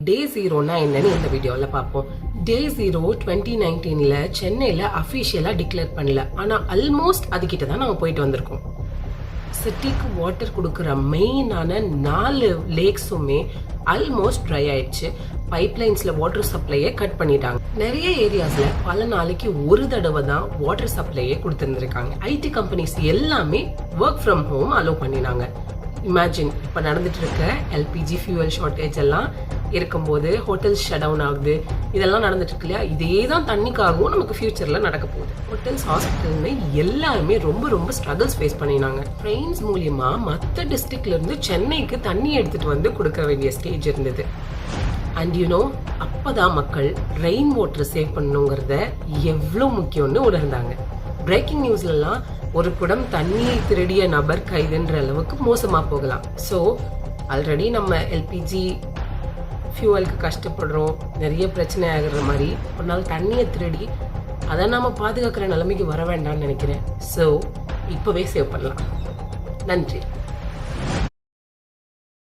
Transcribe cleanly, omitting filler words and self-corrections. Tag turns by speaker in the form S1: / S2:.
S1: டே ஜீரோனா என்னன்னு இந்த வீடியோவில் பார்ப்போம். டே ஜீரோ 2019 சென்னையில் அஃபிஷியலாக டிக்ளேர் பண்ணல, ஆனால் ஆல்மோஸ்ட் அதுக்கிட்ட தான் நம்ம போயிட்டு வந்திருக்கோம். சிட்டிக்கு வாட்டர் கொடுக்குற மெயினான 4 லேக்ஸுமே ஆல்மோஸ்ட் ட்ரை ஆயிடுச்சு. பைப்லைன்ஸில் வாட்டர் சப்ளையை கட் பண்ணிட்டாங்க. நிறைய ஏரியாஸில் பல நாளைக்கு ஒரு தடவை தான் வாட்டர் சப்ளையை கொடுத்துருந்துருக்காங்க. ஐடி கம்பெனிஸ் எல்லாமே ஒர்க் ஃப்ரம் ஹோம் அலோவ் பண்ணினாங்க. இமேஜின், இப்போ நடந்துட்டு இருக்க எல்பிஜி ஃபியூவல் ஷார்ட்டேஜ் எல்லாம் இருக்கும்போது ஹோட்டல்ஸ் ஷட் டவுன் ஆகுது, இதெல்லாம் நடந்துட்டு இருக்கு இல்லையா? இதே தான் தண்ணிக்காகவும் நமக்கு ஃபியூச்சரில் நடக்க போகுது. ஹோட்டல்ஸ், ஹாஸ்பிட்டல்னு எல்லாருமே ரொம்ப ஸ்ட்ரகிள்ஸ் ஃபேஸ் பண்ணினாங்க. ட்ரெயின்ஸ் மூலியமா மற்ற டிஸ்ட்ரிக்ட்ல இருந்து சென்னைக்கு தண்ணி எடுத்துட்டு வந்து கொடுக்க வேண்டிய ஸ்டேஜ் இருந்தது. அண்ட் யூனோ, அப்போதான் மக்கள் ரெயின் வாட்டர் சேவ் பண்ணணுங்கிறத எவ்வளோ முக்கியம்னு உணர்ந்தாங்க. பிரேக்கிங் நியூஸ்லலாம் ஒரு குடம் தண்ணியை திருடிய நபர் கைதுன்ற அளவுக்கு மோசமாக போகலாம். ஸோ ஆல்ரெடி நம்ம எல்பிஜி ஃபியூவலுக்கு கஷ்டப்படுறோம், நிறைய பிரச்சனை ஆகிற மாதிரி ஒரு நாள் தண்ணியை திருடி அதை நம்ம பாதுகாக்கிற நிலைமைக்கு வர வேண்டாம்னு நினைக்கிறேன். ஸோ இப்போவே சேவ் பண்ணலாம். நன்றி.